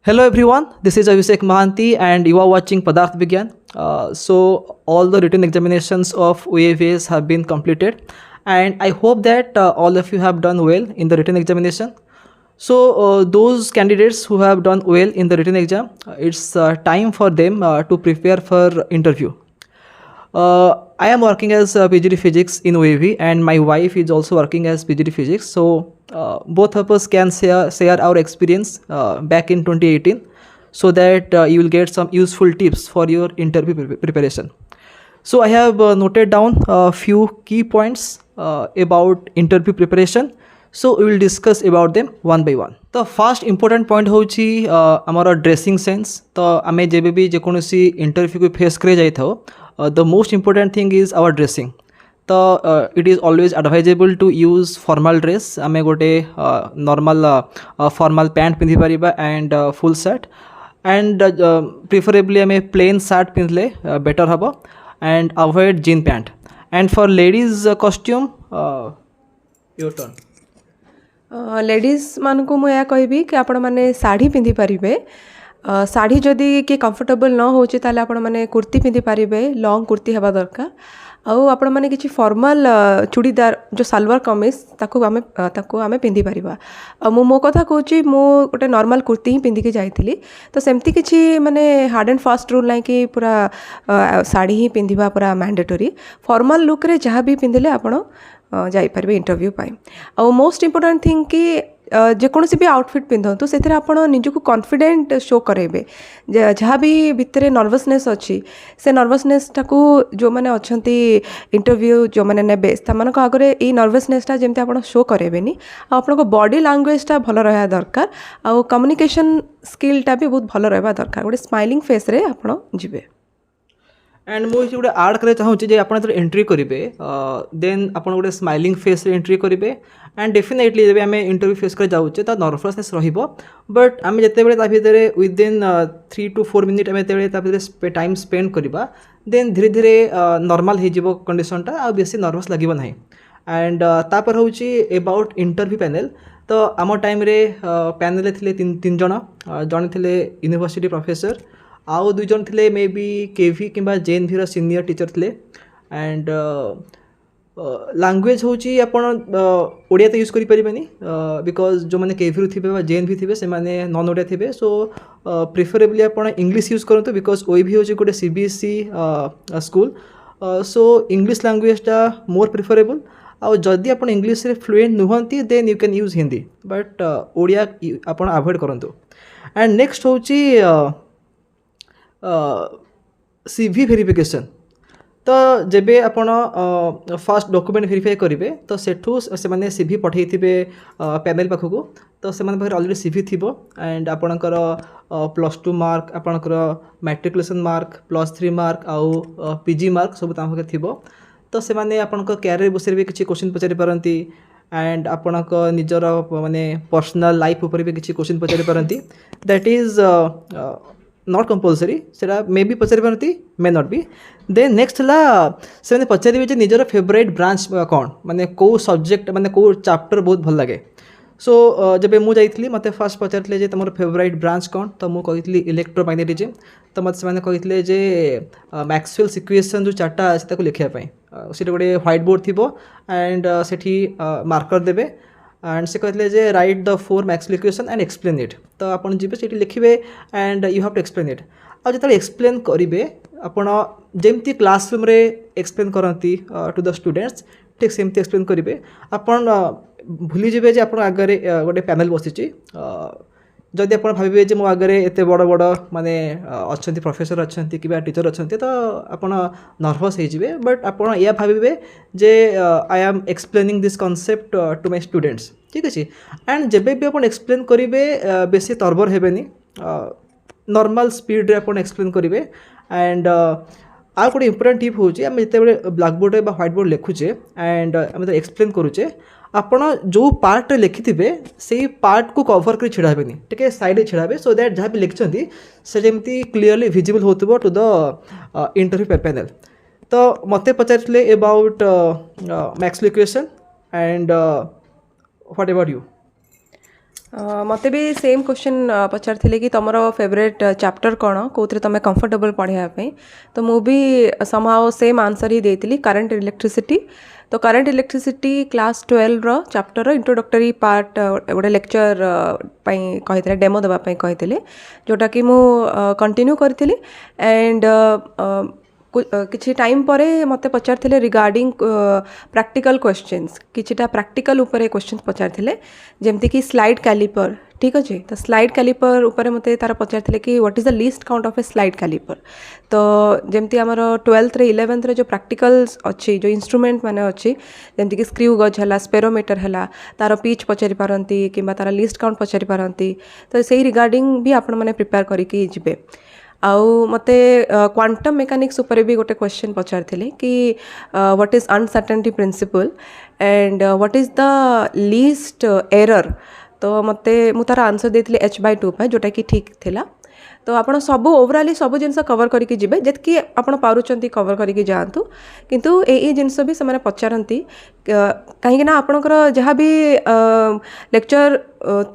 Hello everyone, this is Abhishek Mahanti and you are watching Padarth Vigyan. So all the written examinations of OAVs have been completed and I hope that all of you have done well in the written examination. So those candidates who have done well in the written exam, it's time for them to prepare for interview. I am working as PGD Physics in OAV and my wife is also working as PGD Physics. So both of us can share our experience back in 2018 so that you will get some useful tips for your interview preparation. So I have noted down a few key points about interview preparation. So we will discuss about them one by one. The first important point होची आमर dressing sense. तो आमे जेबे भी जेकोसी interview को face करे जाई थाओ the most important thing is our dressing. तो it is always advisable to use formal dress. आमे गोटे normal formal pant पिंधि परिबा and full shirt and preferably आमे plain shirt पिंधले better हबो and avoid jean pant. And for ladies costume, your turn. Ladies मान को मुझे कहबी कि आपण माने साड़ी पिंधि पारिबे. साड़ी जदि कि कंफर्टेबल न होचे ताले आपण माने कुर्ती पिंधि पारिबे. लॉन्ग कुर्ती हेबा दरकार. आउ आपण माने किछि फॉर्मल चूड़ीदार जो सलवार कमीज ताको आमे पिंधि पारिबा. मो कथा कहूची मो गोटे नॉर्मल कुर्ती ही पिंधि के जाइथिली. तो सेमती किछि माने हार्ड एंड फास्ट रूल नै कि पूरा साड़ी ही पिंधिबा पूरा मैंडेटरी. फॉर्मल लुक रे जहाँ भी पिंधिले आपण जाइपारे इंटरव्यू पाई. और मोस्ट इम्पोर्टेंट थिंग कि जेकोसी भी आउटफिट पिंधतु से निजक कॉन्फिडेंट शो करेबे. जहाँ भी भितर नर्वसनेस अच्छी से नर्वसनेस टाकू जो मैंने अच्छा इंटरव्यू जो मैंने नेबे सेमानक आगे ये नर्वसनेसटा जमी आप शो करेबेनी. आपण बॉडी लैंग्वेजटा भल रहा दरकार. आउ कम्युनिकेशन स्किलटा भी बहुत भल रहा दरकार. गोटे स्माइलिंग फेस रे आपण जिबे. एंड मुझे गोटे आड करा चाहूँगी जे आपन एंट्री करेंगे देन आप गोटे स्माइलिंग फेस एंट्री करेंगे एंड डेफिनेटली जब आम इंटरव्यू फेस कर जाऊे तो नर्वसनेस बट आम जिते भितर विदिन 3 to 4 मिनिट आम जो टाइम स्पेंड करवा देन धीरे धीरे नॉर्मल हो कंडीशनटा आ बेसी नर्वस लगे ना. एंड तापर हूँ अबाउट इंटरव्यू पैनल. तो आम टाइम पैनल थे तीन जन जड़े थे यूनिवर्सिटी प्रोफेसर आउ 2 जन थे मे बी केवी कि JNV सीनियर टीचर थे. एंड लैंग्वेज हूँ आपड़िया तो यूज करें बिकज जो मैंने केवी थे JNV थे से नॉन ओडिया थे. सो प्रिफरेबली आप इंग्लिश यूज करूँ बिकज OAV हूँ गोटे CBSE स्कूल. सो इंग्लिश लैंग्वेजटा मोर प्रिफरेबल. आउ जदि आप इंग्लिश रे फ्लुएंट नुहंती then you can use Hindi but Odia आप अवॉइड करूँ. एंड नेक्स्ट हूँ CV वेरिफिकेशन. तो जेबे आपण फर्स्ट डॉक्यूमेंट वेरीफाई करेंगे तो सेठू से माने CV पठे थे पैनल पाखक. तो से ऑलरेडी CV थी एंड आपणकर +2 मार्क आपणकर मैट्रिकुलेशन मार्क +3 मार्क आउ PG मार्क सब पाखे थी. तो से माने आपणकर कैरियर विषय भी किसी क्वेश्चन पचारि पारती एंड आपणक निजर माने पर्सनल लाइफ उपर भी किसी क्वेश्चन पचारि पारती. That is not compulsory. सेटा मे बी पचारि पारती may not be. Then next है पचारे निजर फेवरेट ब्रांच कौन माने कौ सब्जेक्ट माने कौ चैप्टर बहुत भल लगे. सो जब मुझे मत फर्स्ट पचारे तुम फेवरेट ब्रांच कौन तो मुझे इलेक्ट्रोमैग्नेटिज्म. तो मत से कहते जे मैक्सवेल्स इक्वेशन जो चार्टा अच्छे लिखापी से गोटे व्हाइट बोर्ड थी एंड से मार्कर देवे एंड से कहते जे write the 4 Maxwell equation and explain it. तो आप जी लिखे and you have to explain it. आ जो एक्सप्लेन करेंगे आपण जमती क्लासरूम रे एक्सप्लेन करती टू द स्टूडेंट्स ठीक सेमती एक्सप्लेन करेंगे. आपन भूली जाए जे आप आगे गोटे पैनल बसी जदि आप भावे जे मो आगे एत बड़ बड़ माने अच्छा प्रोफेसर अच्छा कि टीचर अच्छा तो आप नर्वस हो. बट आप या भावे जे I am explaining this concept to my students ठीक अच्छे. एंड जब भी आप एक्सप्लेन करेंगे बेसी तर्बर हेबेनी नॉर्मल स्पीड रे आप एक्सप्लेन करेंगे. एंड आ गोटे इंपोर्टेंट टिप हूँ आम जिते ब्लैक बोर्ड व्हाइट बोर्ड लिखुचे एंड आम एक्सप्लेन करुचे आपण जो पार्ट लिखिथे से पार्ट को कवर कर छिड़ा हेनी टे साइड छिड़ाबे सो दैट जहाँ भी लिखिं से जमी क्लीयरली विजिबल होथबो टू द इंटरव्यू पैनल. तो मत पचारे about Maxwell equation and what about you. मते भी सेम क्वेश्चन पचार कि तुम फेवरेट चैप्टर कौन कौन तुम कंफर्टेबल पढ़ाई तो मु भी समहाउ सेम आंसर ही देती करंट इलेक्ट्रिसिटी तो करंट इलेक्ट्रिसिटी क्लास 12 रो चैप्टर इंट्रोडक्टरी पार्ट गोटे लेक्चर कही डेमो देवाई कही जोटा कि मु कंटिन्यू करी एंड किछि टाइम परे मते पचारथिले रिगार्डिंग प्रैक्टिकल क्वेश्चंस किछिटा प्रैक्टिकल ऊपर क्वेश्चंस पचारथिले जेमति कि स्लाइड कैलिपर ठीक अच्छे तो स्लाइड कैलिपर ऊपर मते तार पचारथिले कि what is the least count of a slide calliper तो जेमति हमर 12th रे 11th रे जो प्रैक्टिकल्स अच्छी जो इंस्ट्रूमेंट माने अच्छी जेमति कि स्क्रू गज हला स्पेरोमीटर हला तार पिच पचारि पारंती किंबा तार लीस्ट काउंट पचारि पारंती तो सेही रिगार्डिंग भी आपण माने प्रिपेयर करिकि जिबे आउ मते क्वांटम मेकानिक्स ऊपर भी गोटे क्वेश्चन पचारथिले कि what is uncertainty principle and what is the least error तो मते मु तार आंसर देथिले h/2 पाए जोटा कि ठीक थिला तो आपण सब ओवरऑली सब जिनस कवर करके जिबे जेतकी आपण पारुचंती कवर करके जांतु किंतु ए जिनस भी से माने पचारंती कहीं ना आपणकर जहाँ भी लेक्चर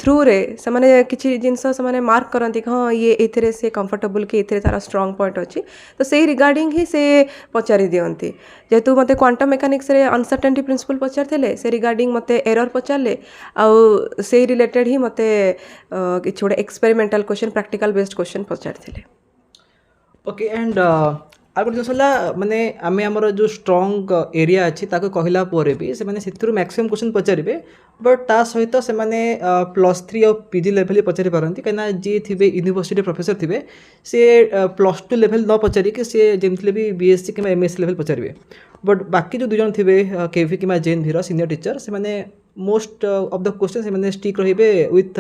थ्रू रे से माने किछि जिनस से माने मार्क करंती कि हाँ ये एथिरे से कंफर्टेबल कि एथिरे तार स्ट्रांग पॉइंट अच्छी तो सेही रिगार्डिंग ही से पचारि दियंती जेतु मते क्वांटम मेकानिक्स रे अनसर्टेनिटी प्रिंसिपल पचारथिले से रिगार्डिंग मते एरर पचारले आउ से रिलेटेड ही मते किछि गोटे experimental question practical based question पचारथिले ओके एंड आ गोटे जिनिस माने आमे हमर जो स्ट्रॉन्ग एरिया अच्छी ताको कहला पोरे भी से माने सिथुरु मैक्सिमम क्वेश्चन पचारिबे बट ता सहित से माने +3 और पीजी लेवल पचारि पारंती कना जे थिबे यूनिवर्सिटी प्रोफेसर थिबे से +2 लेवल न पचारि के से जेमथिले भी बीएससी कि एमएससी लेवल पचारिबे बट बाकी जो दुजन थिबे केवी कि जेन भीर सीनियर टीचर से माने मोस्ट ऑफ द क्वेश्चन से माने स्टिक रहिबे विथ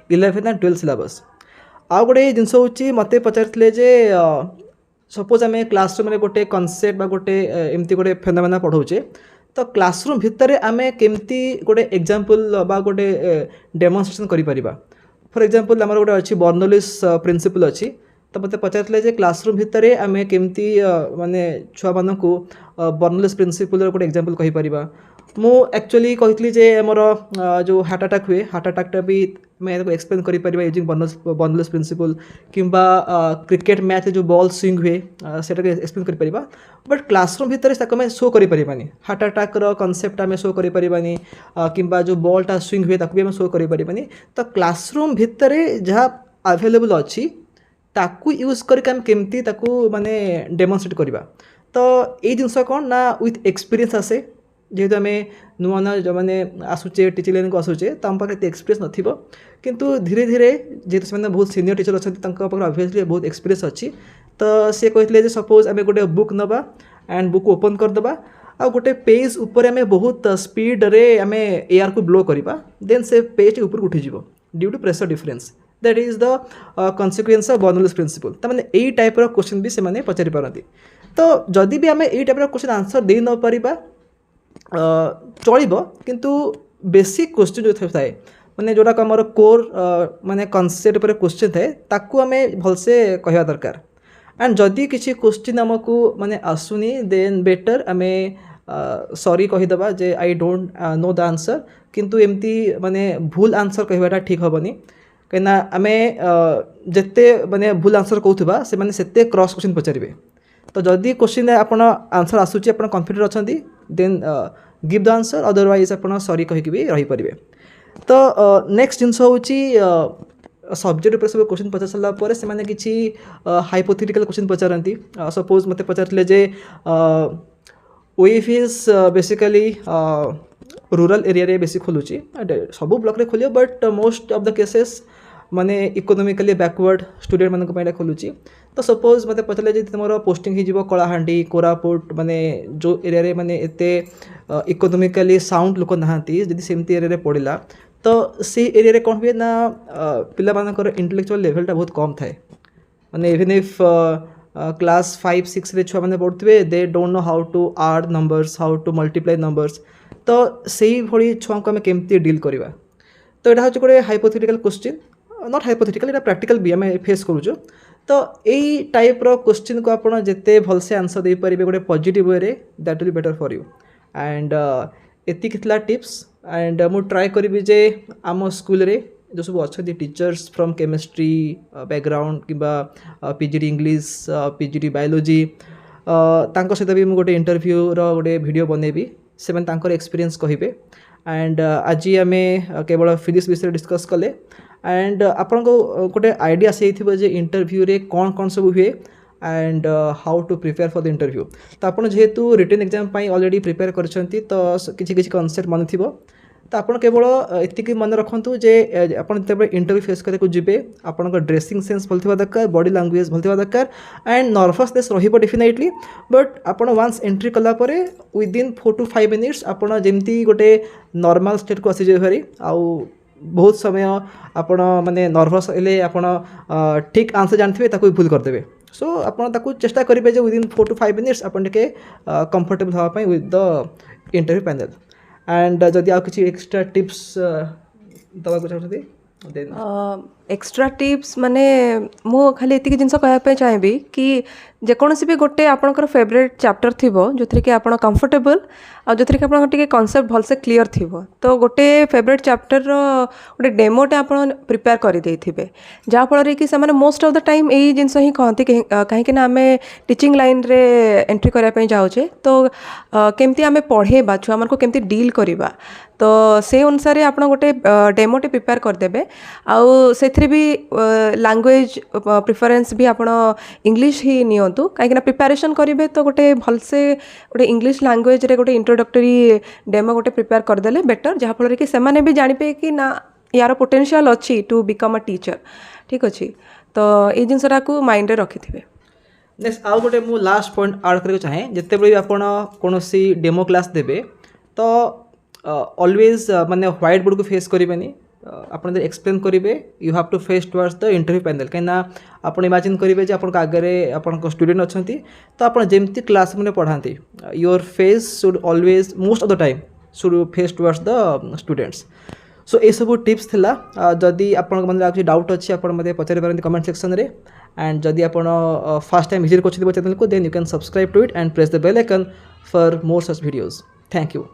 11 एंड 12 सिलेबस आ गोटे जिनस होची मते पचारथिले जे सपोज आम क्लासरूम में गोटे कनसेप्ट बा गोटे एमती गोटे फेनोमेना पढ़ाऊे तो क्लासरूम भितर आम केमती गोटे एग्जांपल बा गोटे डेमोन्स्ट्रेशन करिपरिबा फॉर एग्जांपल आमर गोटे अच्छी बर्नौलिस प्रिंसिपल अच्छी तो मत पचारथिले जे क्लासरूम भितर आम केमती माने छुआ मानकु बर्नौलिस प्रिंसिपल गोटे एग्जांपल कहि परिबा मु एक्चुअली कहली जे आमर जो हार्ट अटैक हुए हार्ट अटैकटा भी मैं एक्सप्लेन करि परिबा यूजिंग बर्नौलिस प्रिंसिपल किंबा क्रिकेट मैच जो बॉल स्विंग हुए सेटा एक्सप्लेन करि परिबा बट क्लासरूम भितर ताको मैं शो करि परिबानी हार्ट अटैक रो कांसेप्ट आम शो करि परिबानी किंबा जो बॉलटा स्विंग हुए ताको भी आम शो करि परिबानी तो क्लासरूम भितर जहाँ अवेलेबल अच्छी ताकू यूज करके आम केमती ताकू माने डेमोन्स्ट्रेट करवा तो ये जिनस कौन ना विथ एक्सपीरियंस आसे जेहेतु आम नुआ नुआ जो मैंने आसूचे टीचर लाइन को आसूचे तो पाखे एत एक्सपीरियंस नथिबो किंतु धीरे धीरे जेहेतु से बहुत सीनियर टीचर अच्छा ऑब्वियसली बहुत एक्सपीरियंस अच्छी तो सी कहते सपोज आम गोटे बुक नवा एंड बुक ओपन करदे आ गोटे पेज उपर आम बहुत स्पीड रे आम एयर को ब्लो करवा देन से पेज ऊपर उठीज due to pressure difference that is the consequence of Bernoulli's principle तमाने यही टाइप क्वेश्चन भी से पचारि पारती तो जदि भी आम यही टाइप क्वेश्चन आंसर दे न पारिबा चलिबो किंतु बेसिक क्वेश्चन जो थाए माने जोड़ा आमर कोर माने कॉन्सेप्ट पर क्वेश्चन थाए ताकू आम भलसे कहवा दरकार एंड जदि किसी क्वेश्चन आमको माने आसुनी देन बेटर आम सॉरी कहीदबा जे I don't know the answer किंतु एमती माने भूल आंसर कहवाटा ठीक हेनी कहीं आम जिते माने भूल आंसर कहूबा से माने सेते क्रॉस क्वेश्चन पचारे तो जदि क्वेश्चन आपन आंसर आसूची आप कॉन्फिडेंट अच्छा then give the answer otherwise आप सॉरी कहीकि भी रही पारे तो नेक्स्ट जिनस हूँ सब्जेक्ट उपर सब क्वेश्चन पचार सारा पर से किसी हाइपोथेटिकल क्वेश्चन पचारती सपोज मत पचारे जे OF is basically rural area रे बेसी खोलुची सब ब्लॉक रे खोलियो but most of the cases माने इकोनॉमिकली बैकवर्ड स्टूडेंट मानक पई खोलुची तो सपोज मते पचले जे तुमरो पोस्टिंग ही जीवो कलाहांडी कोरापुट माने जो एरिया रे माने एते इकोनॉमिकली साउंड लोक नहांती जदि सेमती एरिया रे पड़िला तो से एरिया रे कोन हुए ना पिला मानकर इंटेलेक्चुअल लेवलटा बहुत कम थाए माने इवन इफ क्लास 5-6 रे छुआ माने पढ़ुथिबे they don't know how to add numbers how to multiply numbers तो सेही भली छुआ को हम केमती डील करबा तो एटा होचे गोटे hypothetical question not hypothetical Etah practical भी आम फेस करूँ तो यही टाइप रो क्वेश्चन को आप जिते भलसे आंसर दे पारे गोटे पॉजिटिव वे रे that will be better for you and एतिक टिप्स एंड मु ट्राए करी जे आम स्कूल रे जो सब अच्छा टीचर्स फ्रॉम केमिस्ट्री बैकग्राउंड कि पीजीडी इंग्लिश पीजीडी बायोलोजी तांको सहित भी गोटे इंटरव्यू गोटे वीडियो बनैबी से एक्सपीरियंस कहे एंड आज आम केवल फिजिक्स विषय डिस्कस कले एंड आपन को गोटे आइडिया से जे इंटरव्यू रे कौन कौन सब हुए and how to prepare for the interview तो आपन जेहेतु रिटन एग्जाम ऑलरेडी प्रिपेयर करछंती तो किसी कॉन्सेप्ट मन थी तो आप केवल एति मन रखु जे आप इंटरव्यू फेस करके जी आप ड्रेसिंग सेंस भल दरकार बॉडी लैंग्वेज भल दरकार एंड नर्भसनेस रहिबो डेफिनेटली बट आप वंस एंट्री कलापर विदिन 4 to 5 मिनिट्स आप जमती गोटे नॉर्मल स्टेट को आसी जाए आउ बहुत समय आपण माने नर्भस हेले आपण ठीक आंसर जानते ताको भूल करदेवे सो आपण ताको चेष्टा करेंगे विदिन 4 to 5 मिनिट्स आपण टे कंफर्टेबल होगापी with the interview panel and जदि आप किसी एक्स्ट्रा टिप्स दवा चाहते देन एक्स्ट्रा टिप्स माने मु खाली एतिक जिनस कहवाई चाहिए कि जेकोसी भी गोटे आपणकर फेवरेट चैप्टर थिबो जोथि कि आपण कंफर्टेबल आ जोथि कि आपण टिके कांसेप्ट भलसे क्लियर थिबो तो गोटे फेवरेट चैप्टर रो गोटे डेमोटे आपण प्रिपेयर कर देथिबे जा फल कि से मोस्ट ऑफ द टाइम यही जिनस ही कहती कहीं आम टीचिंग लाइन रे एंट्री करने जाऊे तो केमती आम पढ़ेबा छुआ मन को केमती डील करवा तो से अनुसार आप गोटे डेमोटे प्रिपेयर करदे आउ से भी लैंग्वेज प्रिफरेंस भी आप इंग्लिश ही नियंतु कहीं प्रिपेरेसन करेंगे तो गोटे भलसे गोटे इंग्लिश लैंग्वेज रे गोटे इंट्रोडक्टरी डेमो गोटे प्रिपेयर करदेले बेटर जहाँफल कि सेमाने भी जानिपे कि ना यार पोटेंशियल अच्छी टू बिकम अ टीचर ठीक अच्छे तो ये जिनसा को माइंड रखि थे नेक्स्ट आउ गोटे मु लास्ट पॉइंट ऐड करके चाहे जिते भी आपण कौन डेमो क्लास देबे तो ऑलवेज माने व्हाइट बोर्ड को फेस करेंगे आप एक्सप्लेन करेंगे you have to face towards the interview panel कहीं आप इमेजिन करेंगे जे आपन आगे आपन स्टूडेंट अच्छा तो आप जमती क्लास में पढ़ाती your face should always most of the time should face towards the students so ये सब टिप्स थिला जदि आपन मन किसी डाउट अच्छी आप पचारि पारती कमेंट सेक्शन रे एंड जदि आप फर्स्ट टाइम विजिट कर चैनल को then you can subscribe to it and press the bell icon for more such videos thank you.